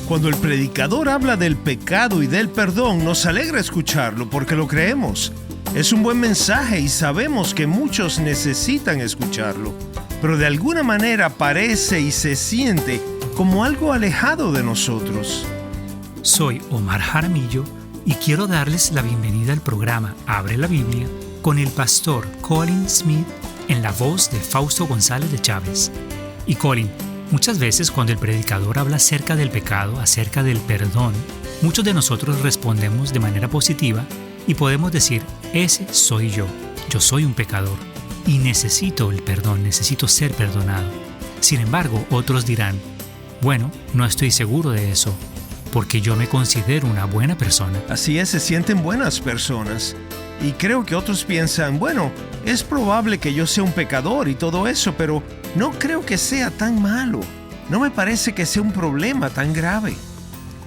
Cuando el predicador habla del pecado y del perdón, nos alegra escucharlo porque lo creemos. Es un buen mensaje y sabemos que muchos necesitan escucharlo, pero de alguna manera parece y se siente como algo alejado de nosotros. Soy Omar Jaramillo y quiero darles la bienvenida al programa Abre la Biblia con el pastor Colin Smith en la voz de Fausto González de Chávez. Y Colin, muchas veces cuando el predicador habla acerca del pecado, acerca del perdón, muchos de nosotros respondemos de manera positiva y podemos decir, ese soy yo soy un pecador y necesito el perdón, necesito ser perdonado. Sin embargo, otros dirán, bueno, no estoy seguro de eso, porque yo me considero una buena persona. Así es, se sienten buenas personas. Y creo que otros piensan, bueno, es probable que yo sea un pecador y todo eso, pero no creo que sea tan malo. No me parece que sea un problema tan grave.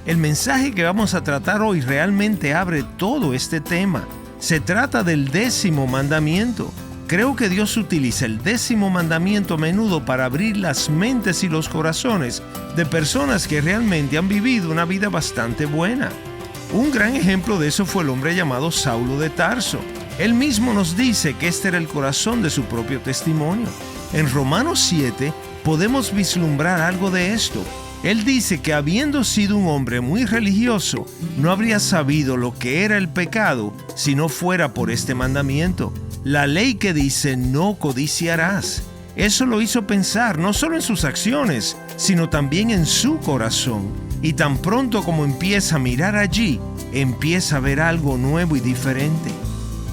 El mensaje que vamos a tratar hoy realmente abre todo este tema. Se trata del 10º mandamiento. Creo que Dios utiliza el 10º mandamiento a menudo para abrir las mentes y los corazones de personas que realmente han vivido una vida bastante buena. Un gran ejemplo de eso fue el hombre llamado Saulo de Tarso. Él mismo nos dice que este era el corazón de su propio testimonio. En Romanos 7 podemos vislumbrar algo de esto. Él dice que habiendo sido un hombre muy religioso, no habría sabido lo que era el pecado si no fuera por este mandamiento. La ley que dice no codiciarás. Eso lo hizo pensar no solo en sus acciones, sino también en su corazón. Y tan pronto como empieza a mirar allí, empieza a ver algo nuevo y diferente.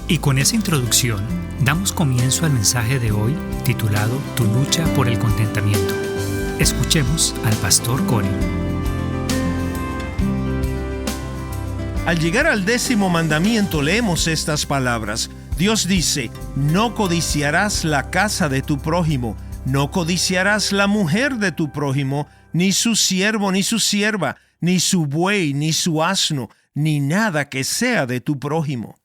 Y con esa introducción, damos comienzo al mensaje de hoy titulado Tu lucha por el contentamiento. Escuchemos al pastor Colin. Al llegar al 10º mandamiento leemos estas palabras. Dios dice, no codiciarás la casa de tu prójimo, no codiciarás la mujer de tu prójimo, ni su siervo, ni su sierva, ni su buey, ni su asno, ni nada que sea de tu prójimo.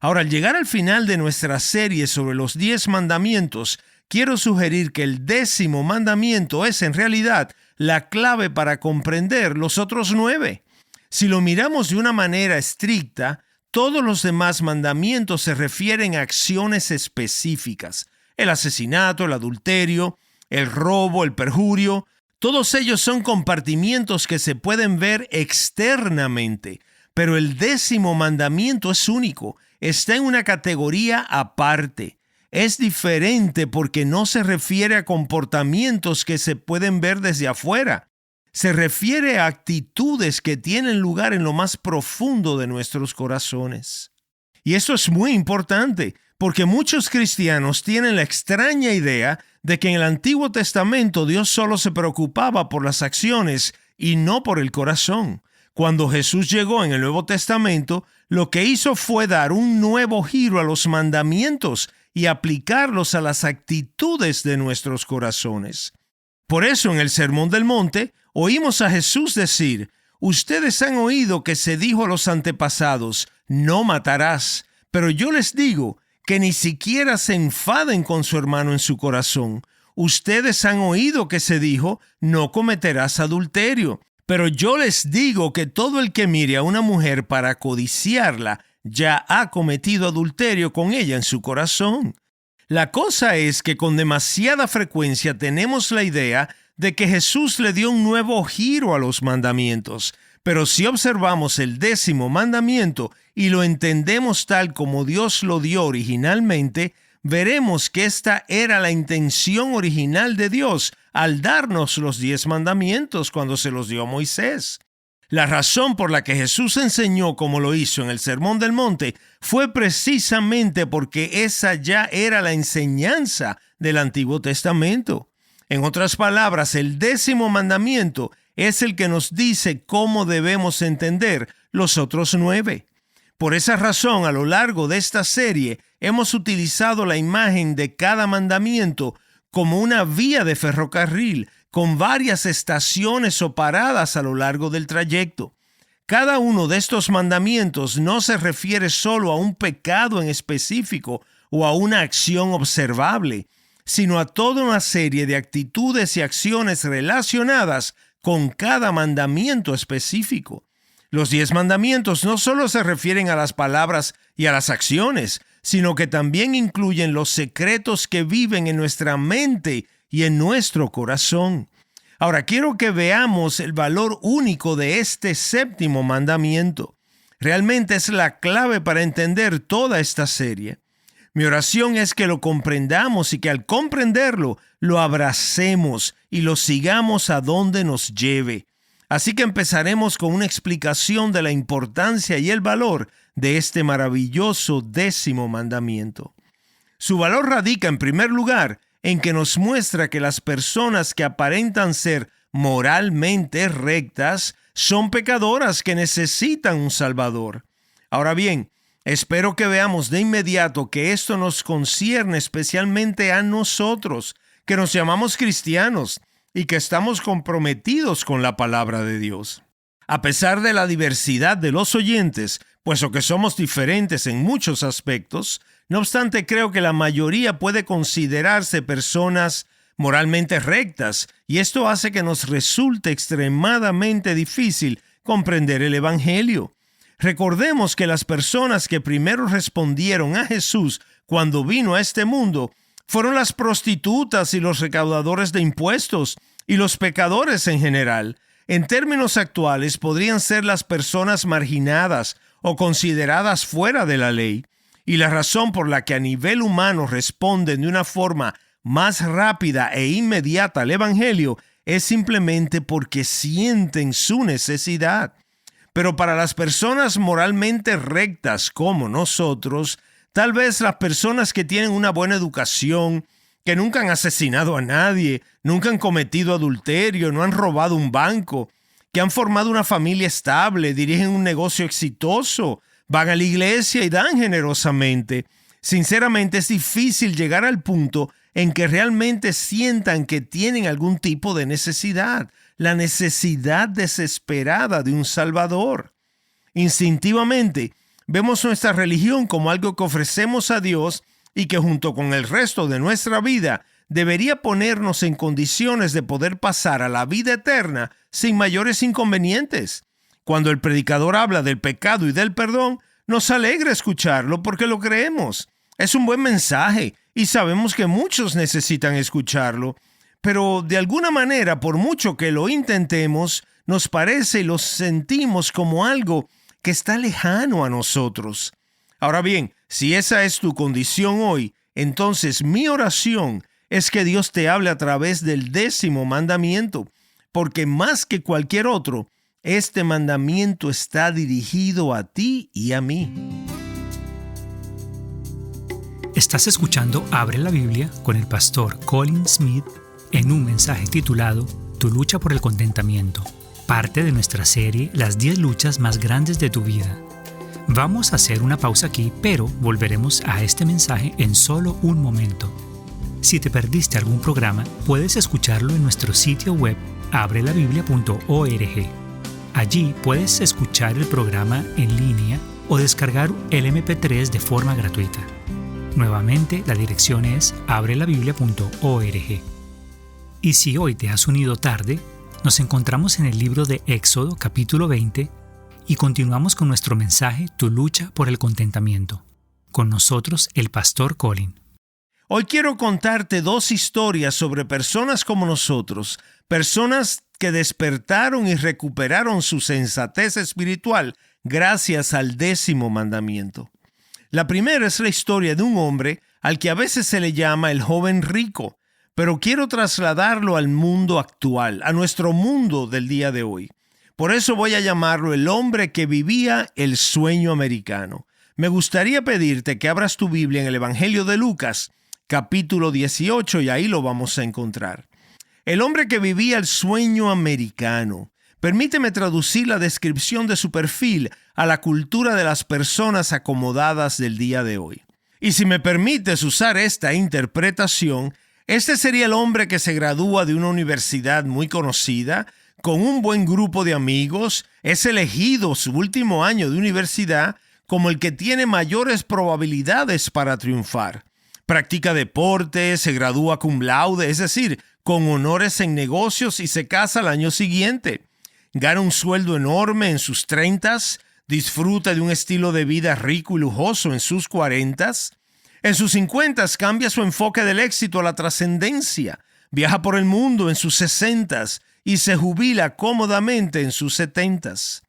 Ahora, al llegar al final de nuestra serie sobre los 10 mandamientos, quiero sugerir que el 10º mandamiento es en realidad la clave para comprender los otros 9. Si lo miramos de una manera estricta, todos los demás mandamientos se refieren a acciones específicas. El asesinato, el adulterio, el robo, el perjurio, todos ellos son compartimientos que se pueden ver externamente. Pero el 10º mandamiento es único, está en una categoría aparte. Es diferente porque no se refiere a comportamientos que se pueden ver desde afuera. Se refiere a actitudes que tienen lugar en lo más profundo de nuestros corazones. Y esto es muy importante, porque muchos cristianos tienen la extraña idea de que en el Antiguo Testamento Dios solo se preocupaba por las acciones y no por el corazón. Cuando Jesús llegó en el Nuevo Testamento, lo que hizo fue dar un nuevo giro a los mandamientos y aplicarlos a las actitudes de nuestros corazones. Por eso en el Sermón del Monte oímos a Jesús decir, ustedes han oído que se dijo a los antepasados, no matarás, pero yo les digo que ni siquiera se enfaden con su hermano en su corazón. Ustedes han oído que se dijo, no cometerás adulterio, pero yo les digo que todo el que mire a una mujer para codiciarla, ya ha cometido adulterio con ella en su corazón. La cosa es que con demasiada frecuencia tenemos la idea de que Jesús le dio un nuevo giro a los mandamientos. Pero si observamos el 10º mandamiento y lo entendemos tal como Dios lo dio originalmente, veremos que esta era la intención original de Dios al darnos los 10 mandamientos cuando se los dio a Moisés. La razón por la que Jesús enseñó como lo hizo en el Sermón del Monte fue precisamente porque esa ya era la enseñanza del Antiguo Testamento. En otras palabras, el 10º mandamiento es el que nos dice cómo debemos entender los otros 9. Por esa razón, a lo largo de esta serie, hemos utilizado la imagen de cada mandamiento como una vía de ferrocarril, con varias estaciones o paradas a lo largo del trayecto. Cada uno de estos mandamientos no se refiere solo a un pecado en específico o a una acción observable, sino a toda una serie de actitudes y acciones relacionadas con cada mandamiento específico. Los 10 mandamientos no solo se refieren a las palabras y a las acciones, sino que también incluyen los secretos que viven en nuestra mente y en nuestro corazón. Ahora, quiero que veamos el valor único de este 7º mandamiento. Realmente es la clave para entender toda esta serie. Mi oración es que lo comprendamos y que al comprenderlo, lo abracemos y lo sigamos a donde nos lleve. Así que empezaremos con una explicación de la importancia y el valor de este maravilloso 10º mandamiento. Su valor radica, en primer lugar, en que nos muestra que las personas que aparentan ser moralmente rectas son pecadoras que necesitan un Salvador. Ahora bien, espero que veamos de inmediato que esto nos concierne especialmente a nosotros, que nos llamamos cristianos y que estamos comprometidos con la palabra de Dios. A pesar de la diversidad de los oyentes, puesto que somos diferentes en muchos aspectos, no obstante creo que la mayoría puede considerarse personas moralmente rectas, y esto hace que nos resulte extremadamente difícil comprender el Evangelio. Recordemos que las personas que primero respondieron a Jesús cuando vino a este mundo fueron las prostitutas y los recaudadores de impuestos y los pecadores en general. En términos actuales, podrían ser las personas marginadas o consideradas fuera de la ley. Y la razón por la que a nivel humano responden de una forma más rápida e inmediata al Evangelio es simplemente porque sienten su necesidad. Pero para las personas moralmente rectas como nosotros, tal vez las personas que tienen una buena educación, que nunca han asesinado a nadie, nunca han cometido adulterio, no han robado un banco, que han formado una familia estable, dirigen un negocio exitoso, van a la iglesia y dan generosamente. Sinceramente, es difícil llegar al punto en que realmente sientan que tienen algún tipo de necesidad, la necesidad desesperada de un Salvador. Instintivamente, vemos nuestra religión como algo que ofrecemos a Dios y que junto con el resto de nuestra vida debería ponernos en condiciones de poder pasar a la vida eterna sin mayores inconvenientes. Cuando el predicador habla del pecado y del perdón, nos alegra escucharlo porque lo creemos. Es un buen mensaje y sabemos que muchos necesitan escucharlo, pero de alguna manera, por mucho que lo intentemos, nos parece y lo sentimos como algo que está lejano a nosotros. Ahora bien, si esa es tu condición hoy, entonces mi oración es que Dios te hable a través del 10º mandamiento, porque más que cualquier otro, este mandamiento está dirigido a ti y a mí. Estás escuchando Abre la Biblia con el pastor Colin Smith en un mensaje titulado Tu lucha por el contentamiento, parte de nuestra serie Las 10 luchas más grandes de tu vida. Vamos a hacer una pausa aquí, pero volveremos a este mensaje en solo un momento. Si te perdiste algún programa, puedes escucharlo en nuestro sitio web abrelabiblia.org. Allí puedes escuchar el programa en línea o descargar el MP3 de forma gratuita. Nuevamente, la dirección es abrelabiblia.org. Y si hoy te has unido tarde, nos encontramos en el libro de Éxodo, capítulo 20, y continuamos con nuestro mensaje Tu lucha por el contentamiento. Con nosotros, el pastor Colin. Hoy quiero contarte 2 historias sobre personas como nosotros, personas que despertaron y recuperaron su sensatez espiritual gracias al 10º mandamiento. La primera es la historia de un hombre al que a veces se le llama el joven rico, pero quiero trasladarlo al mundo actual, a nuestro mundo del día de hoy. Por eso voy a llamarlo el hombre que vivía el sueño americano. Me gustaría pedirte que abras tu Biblia en el Evangelio de Lucas, capítulo 18, y ahí lo vamos a encontrar. El hombre que vivía el sueño americano. Permíteme traducir la descripción de su perfil a la cultura de las personas acomodadas del día de hoy. Y si me permites usar esta interpretación, este sería el hombre que se gradúa de una universidad muy conocida, con un buen grupo de amigos, es elegido su último año de universidad como el que tiene mayores probabilidades para triunfar. Practica deporte, se gradúa cum laude, es decir, con honores en negocios y se casa al año siguiente. Gana un sueldo enorme en sus 30s, disfruta de un estilo de vida rico y lujoso en sus 40s. En sus 50s cambia su enfoque del éxito a la trascendencia. Viaja por el mundo en sus 60s y se jubila cómodamente en sus 70s.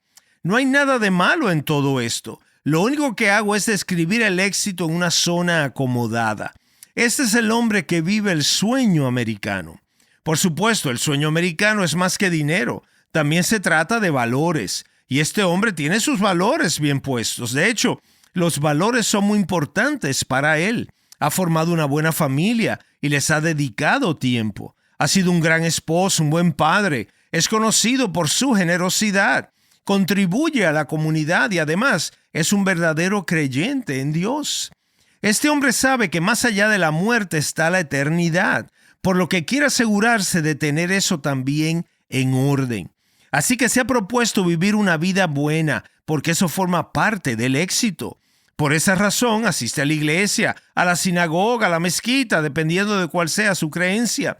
No hay nada de malo en todo esto. Lo único que hago es describir el éxito en una zona acomodada. Este es el hombre que vive el sueño americano. Por supuesto, el sueño americano es más que dinero. También se trata de valores. Y este hombre tiene sus valores bien puestos. De hecho, los valores son muy importantes para él. Ha formado una buena familia y les ha dedicado tiempo. Ha sido un gran esposo, un buen padre. Es conocido por su generosidad. Contribuye a la comunidad y además es un verdadero creyente en Dios. Este hombre sabe que más allá de la muerte está la eternidad, por lo que quiere asegurarse de tener eso también en orden. Así que se ha propuesto vivir una vida buena, porque eso forma parte del éxito. Por esa razón asiste a la iglesia, a la sinagoga, a la mezquita, dependiendo de cuál sea su creencia.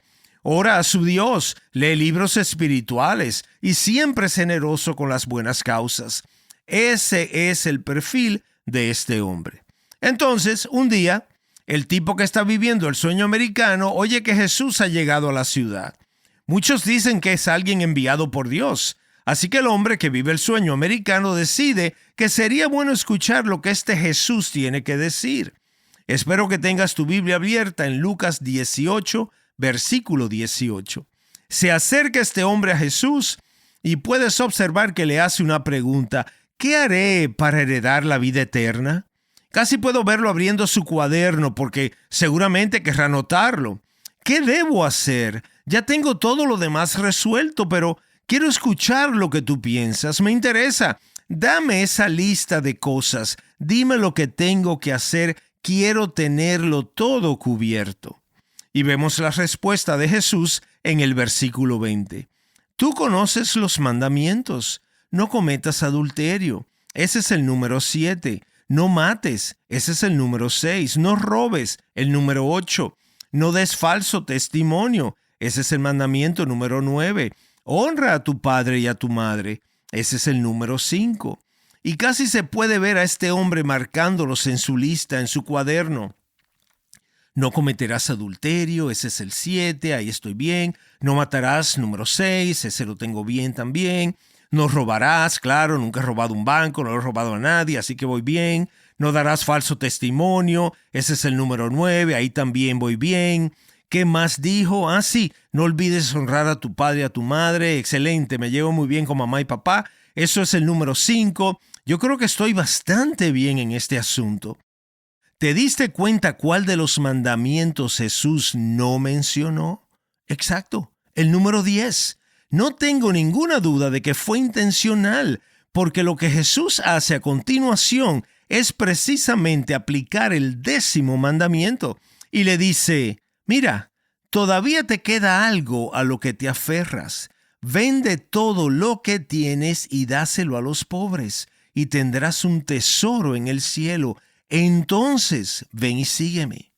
Ora a su Dios, lee libros espirituales y siempre es generoso con las buenas causas. Ese es el perfil de este hombre. Entonces, un día, el tipo que está viviendo el sueño americano oye que Jesús ha llegado a la ciudad. Muchos dicen que es alguien enviado por Dios. Así que el hombre que vive el sueño americano decide que sería bueno escuchar lo que este Jesús tiene que decir. Espero que tengas tu Biblia abierta en Lucas 18, versículo 18. Se acerca este hombre a Jesús y puedes observar que le hace una pregunta. ¿Qué haré para heredar la vida eterna? Casi puedo verlo abriendo su cuaderno porque seguramente querrá anotarlo. ¿Qué debo hacer? Ya tengo todo lo demás resuelto, pero quiero escuchar lo que tú piensas. Me interesa. Dame esa lista de cosas. Dime lo que tengo que hacer. Quiero tenerlo todo cubierto. Y vemos la respuesta de Jesús en el versículo 20. Tú conoces los mandamientos. No cometas adulterio. Ese es el número 7. No mates. Ese es el número 6. No robes. El número 8. No des falso testimonio. Ese es el mandamiento número 9. Honra a tu padre y a tu madre. Ese es el número 5. Y casi se puede ver a este hombre marcándolos en su lista, en su cuaderno. No cometerás adulterio, ese es el 7, ahí estoy bien. No matarás, número 6, ese lo tengo bien también. No robarás, claro, nunca he robado un banco, no lo he robado a nadie, así que voy bien. No darás falso testimonio, ese es el número 9, ahí también voy bien. ¿Qué más dijo? Sí, no olvides honrar a tu padre y a tu madre. Excelente, me llevo muy bien con mamá y papá. Eso es el número 5. Yo creo que estoy bastante bien en este asunto. ¿Te diste cuenta cuál de los mandamientos Jesús no mencionó? Exacto, el número 10. No tengo ninguna duda de que fue intencional, porque lo que Jesús hace a continuación es precisamente aplicar el 10º mandamiento. Y le dice, mira, todavía te queda algo a lo que te aferras. Vende todo lo que tienes y dáselo a los pobres, y tendrás un tesoro en el cielo. Entonces, ven y sígueme.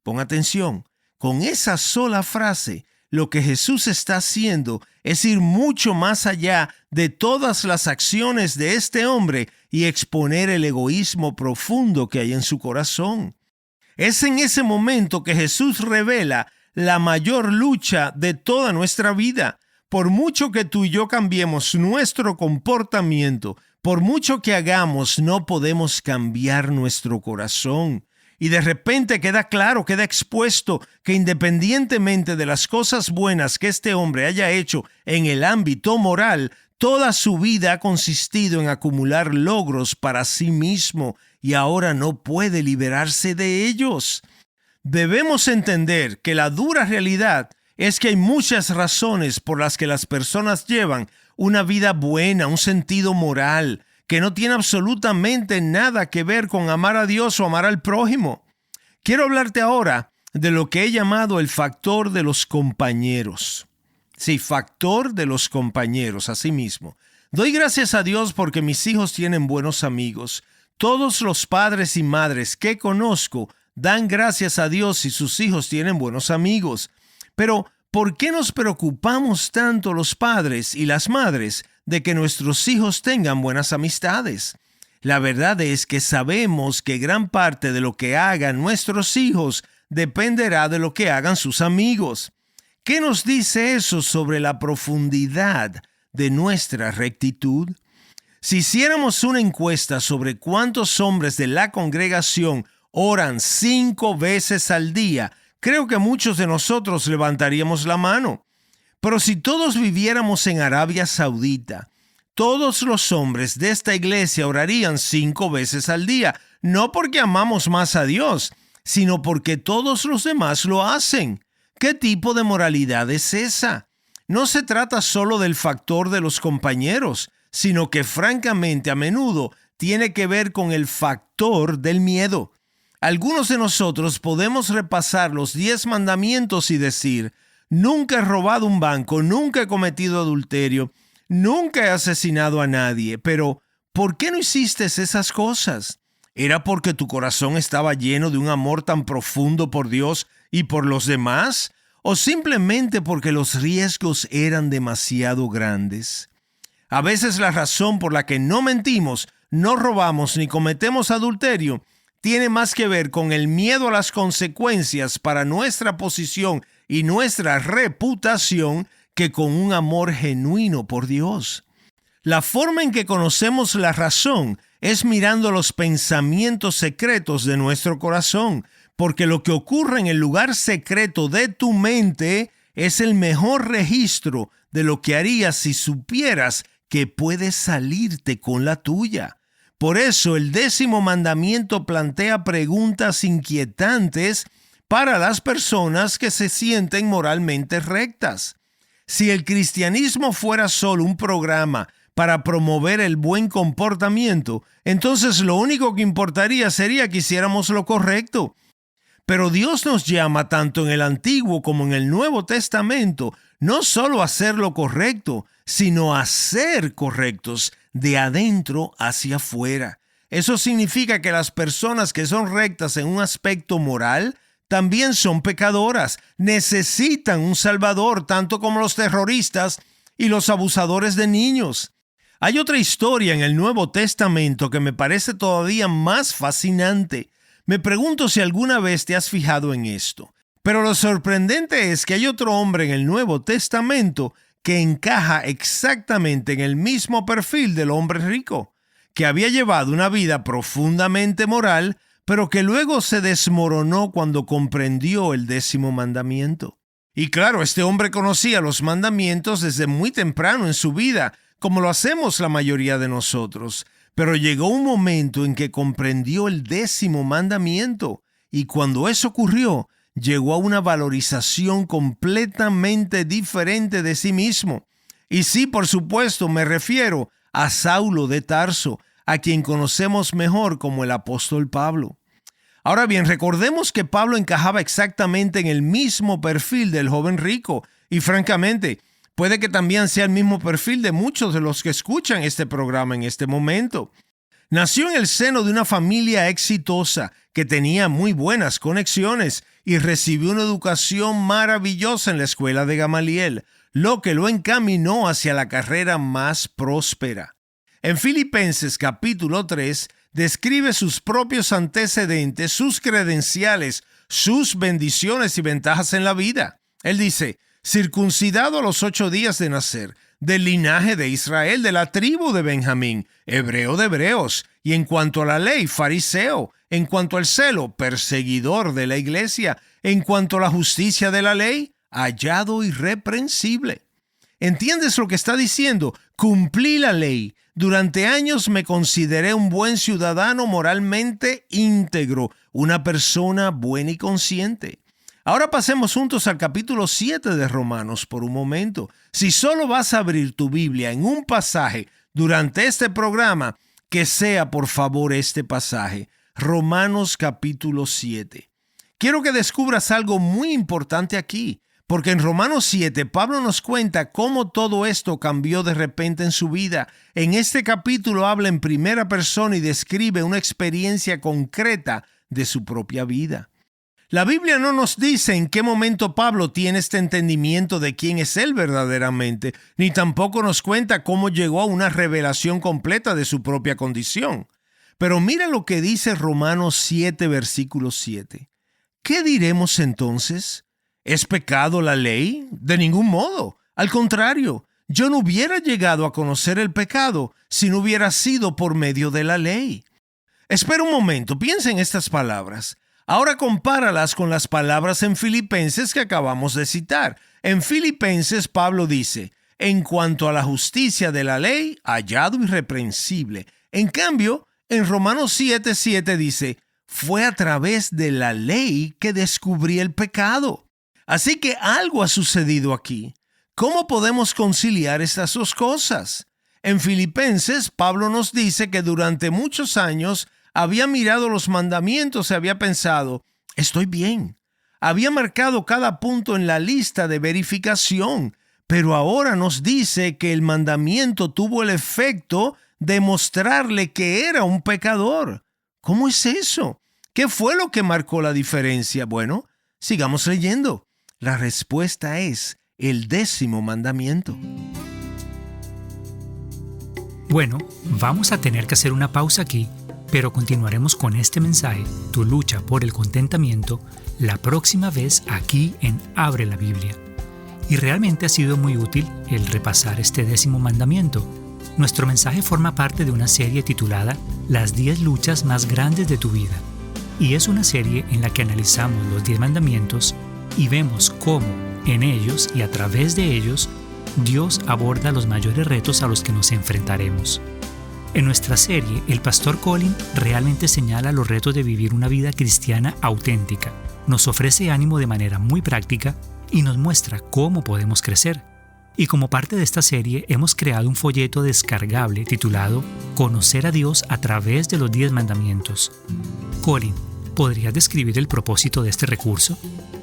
Pon atención, con esa sola frase, lo que Jesús está haciendo es ir mucho más allá de todas las acciones de este hombre y exponer el egoísmo profundo que hay en su corazón. Es en ese momento que Jesús revela la mayor lucha de toda nuestra vida. Por mucho que tú y yo cambiemos nuestro comportamiento, por mucho que hagamos, no podemos cambiar nuestro corazón. Y de repente queda claro, queda expuesto que independientemente de las cosas buenas que este hombre haya hecho en el ámbito moral, toda su vida ha consistido en acumular logros para sí mismo y ahora no puede liberarse de ellos. Debemos entender que la dura realidad es que hay muchas razones por las que las personas llevan una vida buena, un sentido moral, que no tiene absolutamente nada que ver con amar a Dios o amar al prójimo. Quiero hablarte ahora de lo que he llamado el factor de los compañeros. Sí, factor de los compañeros, así mismo. Doy gracias a Dios porque mis hijos tienen buenos amigos. Todos los padres y madres que conozco dan gracias a Dios si sus hijos tienen buenos amigos. Pero ¿Por qué nos preocupamos tanto los padres y las madres de que nuestros hijos tengan buenas amistades? La verdad es que sabemos que gran parte de lo que hagan nuestros hijos dependerá de lo que hagan sus amigos. ¿Qué nos dice eso sobre la profundidad de nuestra rectitud? Si hiciéramos una encuesta sobre cuántos hombres de la congregación oran 5 veces al día, creo que muchos de nosotros levantaríamos la mano. Pero si todos viviéramos en Arabia Saudita, todos los hombres de esta iglesia orarían 5 veces al día, no porque amamos más a Dios, sino porque todos los demás lo hacen. ¿Qué tipo de moralidad es esa? No se trata solo del factor de los compañeros, sino que francamente a menudo tiene que ver con el factor del miedo. Algunos de nosotros podemos repasar los 10 mandamientos y decir: nunca he robado un banco, nunca he cometido adulterio, nunca he asesinado a nadie. Pero, ¿por qué no hiciste esas cosas? ¿Era porque tu corazón estaba lleno de un amor tan profundo por Dios y por los demás? ¿O simplemente porque los riesgos eran demasiado grandes? A veces la razón por la que no mentimos, no robamos ni cometemos adulterio tiene más que ver con el miedo a las consecuencias para nuestra posición y nuestra reputación que con un amor genuino por Dios. La forma en que conocemos la razón es mirando los pensamientos secretos de nuestro corazón, porque lo que ocurre en el lugar secreto de tu mente es el mejor registro de lo que harías si supieras que puedes salirte con la tuya. Por eso el 10º mandamiento plantea preguntas inquietantes para las personas que se sienten moralmente rectas. Si el cristianismo fuera solo un programa para promover el buen comportamiento, entonces lo único que importaría sería que hiciéramos lo correcto. Pero Dios nos llama tanto en el Antiguo como en el Nuevo Testamento no solo a hacer lo correcto, sino a ser correctos de adentro hacia afuera. Eso significa que las personas que son rectas en un aspecto moral también son pecadoras. Necesitan un Salvador, tanto como los terroristas y los abusadores de niños. Hay otra historia en el Nuevo Testamento que me parece todavía más fascinante. Me pregunto si alguna vez te has fijado en esto. Pero lo sorprendente es que hay otro hombre en el Nuevo Testamento que encaja exactamente en el mismo perfil del hombre rico, que había llevado una vida profundamente moral, pero que luego se desmoronó cuando comprendió el 10º mandamiento. Y claro, este hombre conocía los mandamientos desde muy temprano en su vida, como lo hacemos la mayoría de nosotros. Pero llegó un momento en que comprendió el 10º mandamiento, y cuando eso ocurrió, llegó a una valorización completamente diferente de sí mismo. Y sí, por supuesto, me refiero a Saulo de Tarso, a quien conocemos mejor como el apóstol Pablo. Ahora bien, recordemos que Pablo encajaba exactamente en el mismo perfil del joven rico, y francamente, puede que también sea el mismo perfil de muchos de los que escuchan este programa en este momento. Nació en el seno de una familia exitosa que tenía muy buenas conexiones y recibió una educación maravillosa en la escuela de Gamaliel, lo que lo encaminó hacia la carrera más próspera. En Filipenses capítulo 3 describe sus propios antecedentes, sus credenciales, sus bendiciones y ventajas en la vida. Él dice: circuncidado a los 8 días de nacer, del linaje de Israel, de la tribu de Benjamín, hebreo de hebreos, y en cuanto a la ley, fariseo, en cuanto al celo, perseguidor de la iglesia, en cuanto a la justicia de la ley, hallado irreprensible. ¿Entiendes lo que está diciendo? Cumplí la ley. Durante años me consideré un buen ciudadano moralmente íntegro, una persona buena y consciente. Ahora pasemos juntos al capítulo 7 de Romanos por un momento. Si solo vas a abrir tu Biblia en un pasaje durante este programa, que sea por favor este pasaje, Romanos capítulo 7. Quiero que descubras algo muy importante aquí, porque en Romanos 7 Pablo nos cuenta cómo todo esto cambió de repente en su vida. En este capítulo habla en primera persona y describe una experiencia concreta de su propia vida. La Biblia no nos dice en qué momento Pablo tiene este entendimiento de quién es él verdaderamente, ni tampoco nos cuenta cómo llegó a una revelación completa de su propia condición. Pero mira lo que dice Romanos 7, versículo 7. ¿Qué diremos entonces? ¿Es pecado la ley? De ningún modo. Al contrario, yo no hubiera llegado a conocer el pecado si no hubiera sido por medio de la ley. Espera un momento, piensa en estas palabras. Ahora compáralas con las palabras en Filipenses que acabamos de citar. En Filipenses, Pablo dice, en cuanto a la justicia de la ley, hallado irreprensible. En cambio, en Romanos 7:7 dice, fue a través de la ley que descubrí el pecado. Así que algo ha sucedido aquí. ¿Cómo podemos conciliar estas dos cosas? En Filipenses, Pablo nos dice que durante muchos años había mirado los mandamientos y había pensado, estoy bien. Había marcado cada punto en la lista de verificación, pero ahora nos dice que el mandamiento tuvo el efecto de mostrarle que era un pecador. ¿Cómo es eso? ¿Qué fue lo que marcó la diferencia? Bueno, sigamos leyendo. La respuesta es el 10º mandamiento. Bueno, vamos a tener que hacer una pausa aquí, pero continuaremos con este mensaje, tu lucha por el contentamiento, la próxima vez aquí en Abre la Biblia. Y realmente ha sido muy útil el repasar este 10º mandamiento. Nuestro mensaje forma parte de una serie titulada Las 10 luchas más grandes de tu vida. Y es una serie en la que analizamos los 10 mandamientos y vemos cómo, en ellos y a través de ellos, Dios aborda los mayores retos a los que nos enfrentaremos. En nuestra serie, el pastor Colin realmente señala los retos de vivir una vida cristiana auténtica, nos ofrece ánimo de manera muy práctica y nos muestra cómo podemos crecer. Y como parte de esta serie, hemos creado un folleto descargable titulado Conocer a Dios a través de los 10 mandamientos. Colin, ¿podrías describir el propósito de este recurso?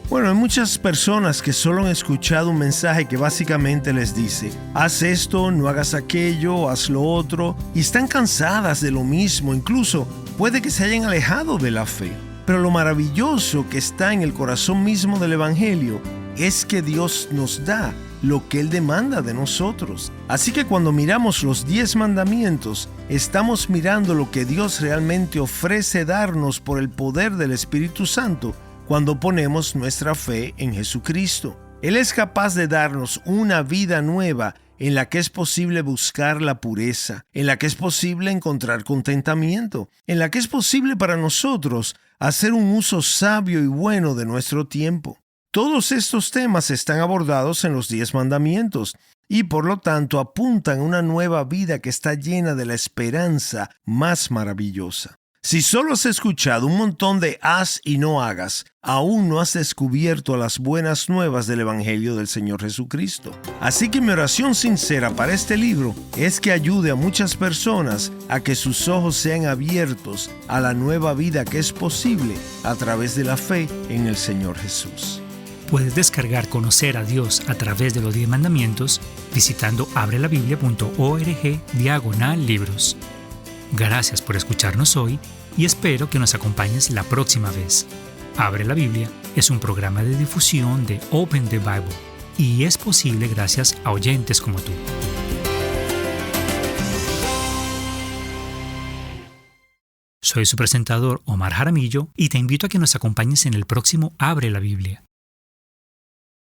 Bueno, hay muchas personas que solo han escuchado un mensaje que básicamente les dice, haz esto, no hagas aquello, haz lo otro, y están cansadas de lo mismo, incluso puede que se hayan alejado de la fe. Pero lo maravilloso que está en el corazón mismo del Evangelio es que Dios nos da lo que Él demanda de nosotros. Así que cuando miramos los 10 mandamientos, estamos mirando lo que Dios realmente ofrece darnos por el poder del Espíritu Santo cuando ponemos nuestra fe en Jesucristo. Él es capaz de darnos una vida nueva en la que es posible buscar la pureza, en la que es posible encontrar contentamiento, en la que es posible para nosotros hacer un uso sabio y bueno de nuestro tiempo. Todos estos temas están abordados en los 10 mandamientos y por lo tanto apuntan a una nueva vida que está llena de la esperanza más maravillosa. Si solo has escuchado un montón de haz y no hagas, aún no has descubierto las buenas nuevas del Evangelio del Señor Jesucristo. Así que mi oración sincera para este libro es que ayude a muchas personas a que sus ojos sean abiertos a la nueva vida que es posible a través de la fe en el Señor Jesús. Puedes descargar Conocer a Dios a través de los 10 mandamientos visitando abrelabiblia.org/libros. Gracias por escucharnos hoy y espero que nos acompañes la próxima vez. Abre la Biblia es un programa de difusión de Open the Bible y es posible gracias a oyentes como tú. Soy su presentador Omar Jaramillo y te invito a que nos acompañes en el próximo Abre la Biblia.